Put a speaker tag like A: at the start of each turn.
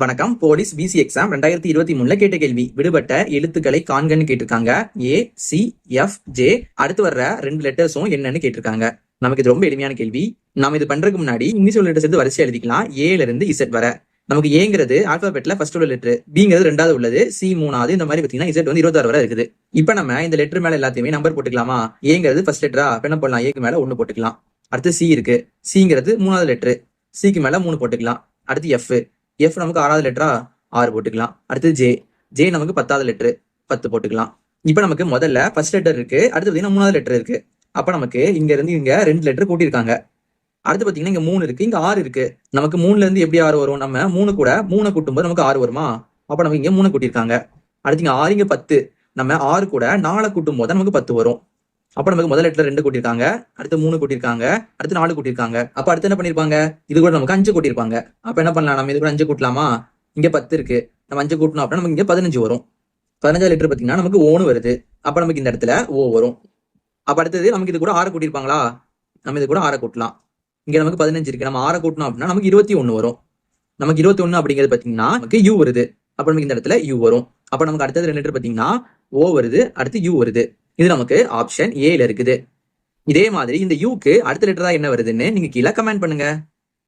A: வணக்கம். Police PC exam 2023 கேட்ட கேள்வி. விடுபட்ட எழுத்துக்களை காண்கன்னு கேட்டிருக்காங்க. ஏ, சி, எஃப், ஜே. அடுத்து வர்ற 2 லெட்டர்ஸும் என்னன்னு கேட்டிருக்காங்க. நமக்கு இது ரொம்ப எளிமையான கேள்வி. நாம இது பண்றதுக்கு முன்னாடி இங்கிலீஷ் லெட்டர்ஸ் எடுத்து வரிசை எழுதிக்கலாம். ஏல இருந்து இசட் வர. நமக்கு ஏங்கிறது ஆல்பாபெட்ல ஃபர்ஸ்ட் உள்ள லெட்டர், பிங்கிறது 2வது உள்ளது, சி 3வது. இந்த மாதிரி பாத்தீங்கன்னா இசட் வந்து 26 வரை இருக்குது. இப்ப நம்ம இந்த லெட்டர் மேல எல்லாத்தையுமே நம்பர் போட்டுக்கலாமா? ஏங்கிறது ஃபர்ஸ்ட் லெட்டரா, என்ன பண்ணலாம்? ஏக்கு மேல 1 போட்டுக்கலாம். அடுத்து சி இருக்கு, சிங்கிறது 3வது லெட்டர், சிக்கு மேல 3 போட்டுக்கலாம். அடுத்து எஃப், எஃப் நமக்கு 6வது லெட்டரா, 6 போட்டுக்கலாம். அடுத்து ஜே, ஜே நமக்கு 10வது லெட்டர், 10 போட்டுக்கலாம். இப்ப நமக்கு முதல்ல ஃபர்ஸ்ட் லெட்டர் இருக்கு, அடுத்து பாத்தீங்கன்னா 3வது லெட்டர் இருக்கு. அப்ப நமக்கு இங்க இருந்து இங்க 2 லெட்டர் கூட்டியிருக்காங்க. அடுத்து பாத்தீங்கன்னா இங்க 3 இருக்கு, இங்க 6 இருக்கு. நமக்கு 3ல இருந்து எப்படி 6 வரும்? நம்ம 3 கூட 3 கூட்டும்போது நமக்கு 6 வருமா? அப்ப நமக்கு இங்க 3 கூட்டியிருக்காங்க. அடுத்து இங்க 6 இங்க 10. நம்ம 6 கூட 4 கூட்டும் போது நமக்கு 10 வரும். அப்ப நமக்கு முதல் லெட்டர் 2 கூட்டியிருக்காங்க, அடுத்து 3 கூட்டியிருக்காங்க, அடுத்து 4 கூட்டியிருக்காங்க. அப்ப அடுத்து என்ன பண்ணிருப்பாங்க? இது கூட நமக்கு 5 கூட்டியிருப்பாங்க. அப்ப என்ன பண்ணலாம்? நம்ம இது கூட 5 கூட்டலாமா? இங்க 10 இருக்கு, நம்ம 5 கூட்டணும் அப்படின்னா நமக்கு இங்க 15 வரும். 15வது லெட்டர் பாத்தீங்கன்னா நமக்கு ஓன்னு வருது. அப்ப நமக்கு இந்த இடத்துல ஓ வரும். அப்ப அடுத்தது நமக்கு இது கூட 6 கூட்டியிருப்பாங்களா? நம்ம இது கூட 6 கூட்டலாம். இங்க நமக்கு 15 இருக்கு, நம்ம 6 கூட்டணும் அப்படின்னா நமக்கு 21 வரும். நமக்கு 21 அப்படிங்கிறது பாத்தீங்கன்னா நமக்கு யூ வருது. அப்ப நமக்கு இந்த இடத்துல யூ வரும். அப்ப நமக்கு அடுத்தது 2 லெட்டர் பாத்தீங்கன்னா ஓ வருது, அடுத்து யூ வருது. இது நமக்கு ஆப்ஷன் ஏல இருக்குது. இதே மாதிரி இந்த யூக்கு அடுத்த லெட்டரா என்ன வருதுன்னு நீங்க கீழே கமெண்ட் பண்ணுங்க.